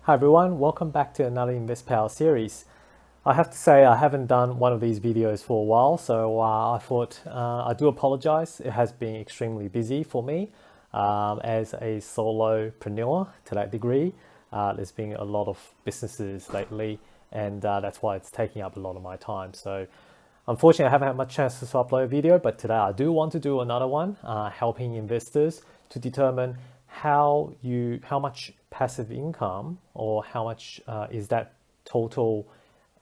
Hi everyone, welcome back to another Invest Power series. I have to say I haven't done one of these videos for a while, so I thought I do apologize. It has been extremely busy for me as a solopreneur to that degree. There's been a lot of businesses lately, and that's why it's taking up a lot of my time. So unfortunately, I haven't had much chance to upload a video, but today I do want to do another one, helping investors to determine how much passive income or how much is that total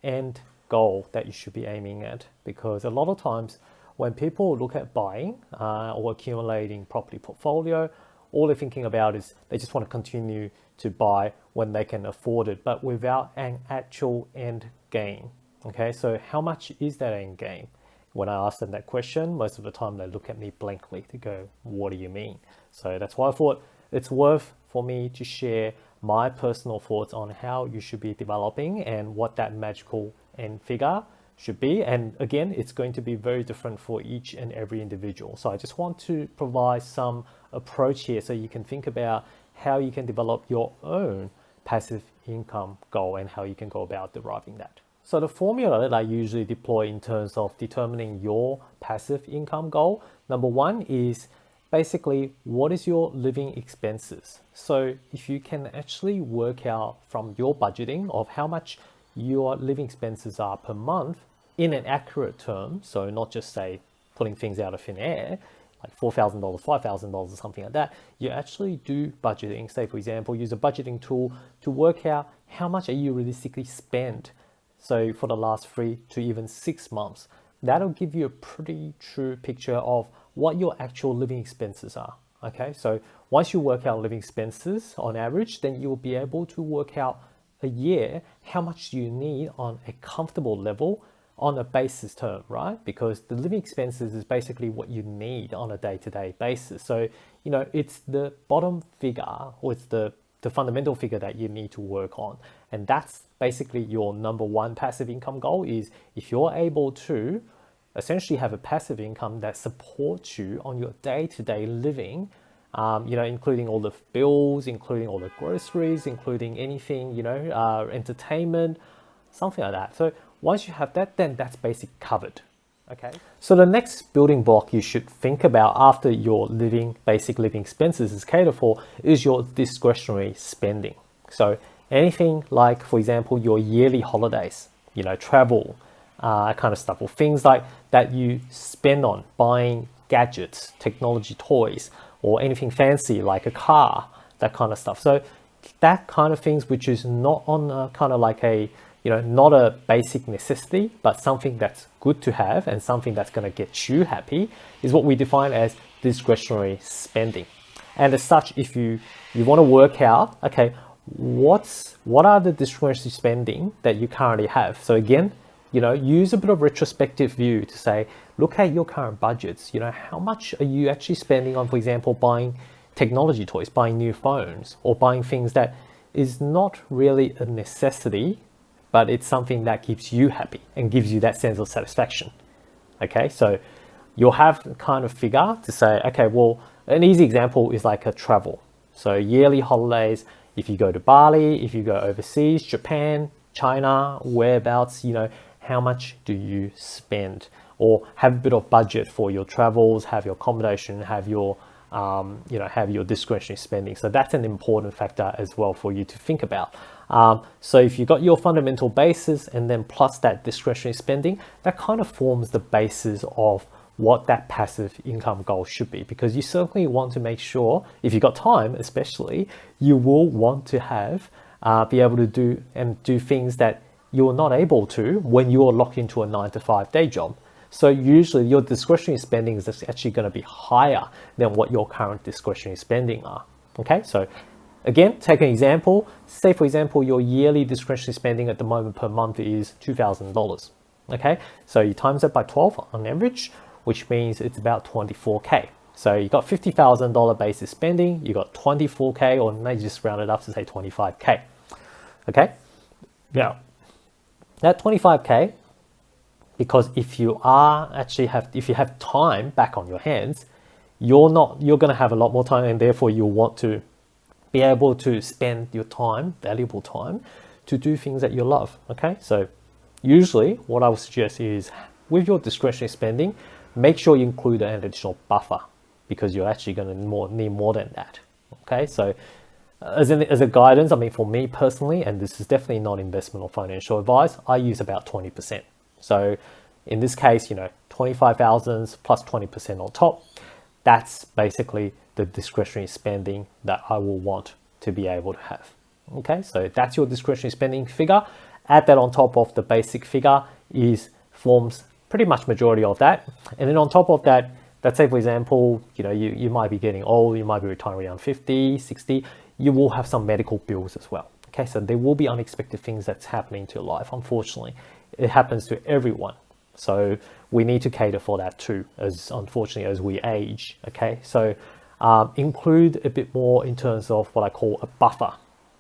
end goal that you should be aiming at. Because a lot of times when people look at buying or accumulating property portfolio, all they're thinking about is they just want to continue to buy when they can afford it, but without an actual end game. Okay, so how much is that end game? When I ask them that question, most of the time they look at me blankly to go, what do you mean? So that's why I thought it's worth for me to share my personal thoughts on how you should be developing and what that magical end figure should be. And again, it's going to be very different for each and every individual. So I just want to provide some approach here so you can think about how you can develop your own passive income goal and how you can go about deriving that. So the formula that I usually deploy in terms of determining your passive income goal, number one is basically what is your living expenses. So if you can actually work out from your budgeting of how much your living expenses are per month in an accurate term, so not just say putting things out of thin air, like $4,000, $5,000 or something like that, you actually do budgeting. Say for example, use a budgeting tool to work out how much are you realistically spend. So for the last 3 to even 6 months, that'll give you a pretty true picture of what your actual living expenses are. Okay, so once you work out living expenses on average, then you'll be able to work out a year how much you need on a comfortable level on a basis term, right? Because the living expenses is basically what you need on a day-to-day basis. So, you know, it's the bottom figure or it's the fundamental figure that you need to work on. And that's basically your number one passive income goal is if you're able to essentially have a passive income that supports you on your day-to-day living, you know, including all the bills, including all the groceries, including anything, you know, entertainment, something like that. So once you have that, then that's basically covered. Okay. So the next building block you should think about after your basic living expenses is catered for is your discretionary spending. So anything like, for example, your yearly holidays, you know, travel, kind of stuff, or things like that you spend on buying gadgets, technology toys, or anything fancy like a car, that kind of stuff. So that kind of things which is not on kind of like a, you know, not a basic necessity, but something that's good to have and something that's going to get you happy is what we define as discretionary spending. And as such, if you want to work out, okay, what are the discretionary spending that you currently have? So again, you know, use a bit of retrospective view to say, look at your current budgets. You know, how much are you actually spending on, for example, buying technology toys, buying new phones, or buying things that is not really a necessity, but it's something that keeps you happy and gives you that sense of satisfaction. Okay, so you'll have a kind of figure to say, okay, well, an easy example is like a travel. So yearly holidays, if you go to Bali, if you go overseas, Japan, China, whereabouts, you know, how much do you spend? Or have a bit of budget for your travels, have your accommodation, have your you know, have your discretionary spending. So that's an important factor as well for you to think about. So if you got your fundamental basis and then plus that discretionary spending, that kind of forms the basis of what that passive income goal should be, because you certainly want to make sure, if you've got time especially, you will want to have be able to do things that you're not able to when you're locked into a 9-to-5 day job. So usually your discretionary spending is actually going to be higher than what your current discretionary spending are. Okay, so again, take an example. Say for example, your yearly discretionary spending at the moment per month is $2,000. Okay, so you times that by 12 on average, which means it's about 24K. So you got $50,000 basis spending, you got 24K, or maybe just round it up to say 25K. Okay, now that 25K, because if you have time back on your hands, you're going to have a lot more time, and therefore you'll want to be able to spend your time, valuable time, to do things that you love. Okay, so usually what I would suggest is with your discretionary spending, make sure you include an additional buffer, because you're actually going to need more than that. Okay, so as a guidance, I mean, for me personally, and this is definitely not investment or financial advice, I use about 20%. So in this case, 25,000 plus 20% on top, that's basically the discretionary spending that I will want to be able to have. Okay, so that's your discretionary spending figure. Add that on top of the basic figure forms pretty much majority of that. And then on top of that, let's say for example, you might be getting old, you might be retiring around 50, 60, you will have some medical bills as well. Okay, so there will be unexpected things that's happening to your life. Unfortunately, it happens to everyone. So we need to cater for that too, unfortunately as we age. Okay, so include a bit more in terms of what I call a buffer,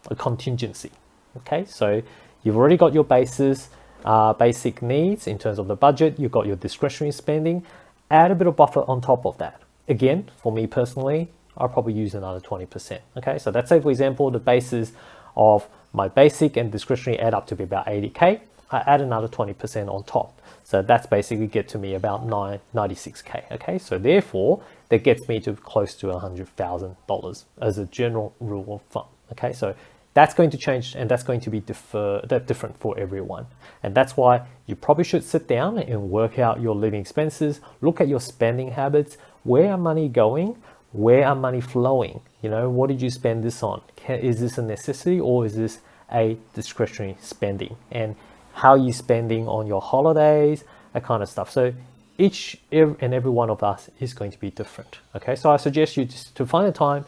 a contingency. Okay, so you've already got your basic needs in terms of the budget, you've got your discretionary spending, add a bit of buffer on top of that. Again, for me personally, I'll probably use another 20%. Okay, so let's say for example, the basis of my basic and discretionary add up to be about 80K, I add another 20% on top. So that's basically get to me about 96K. Okay, so therefore that gets me to close to $100,000 as a general rule of thumb. Okay, so that's going to change, and that's going to be different for everyone. And that's why you probably should sit down and work out your living expenses, look at your spending habits, where are money going, where are money flowing? What did you spend this on? Is this a necessity or is this a discretionary spending? And how are you spending on your holidays, that kind of stuff. So each and every one of us is going to be different. Okay, so I suggest you just to find a time,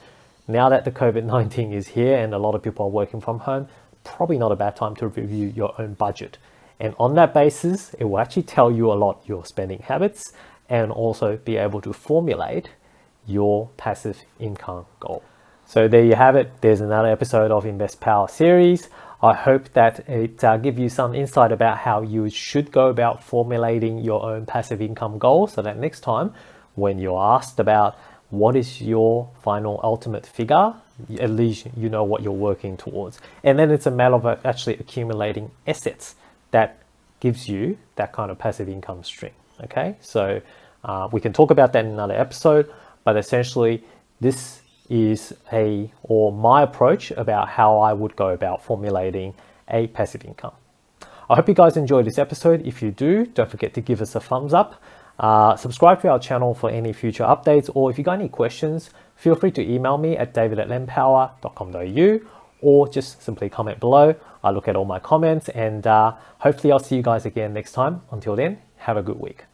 now that the COVID-19 is here and a lot of people are working from home, probably not a bad time to review your own budget. And on that basis, it will actually tell you a lot your spending habits and also be able to formulate your passive income goal. So there you have it. There's another episode of Invest Power series. I hope that it gives you some insight about how you should go about formulating your own passive income goal, so that next time when you're asked about what is your final ultimate figure, at least you know what you're working towards. And then it's a matter of actually accumulating assets that gives you that kind of passive income stream. Okay, so we can talk about that in another episode, but essentially this is my approach about how I would go about formulating a passive income. I hope you guys enjoyed this episode. If you do, don't forget to give us a thumbs up. Subscribe to our channel for any future updates, or if you got any questions, feel free to email me at david@lempower.com.au, or just simply comment below. I look at all my comments, and hopefully I'll see you guys again next time. Until then, have a good week.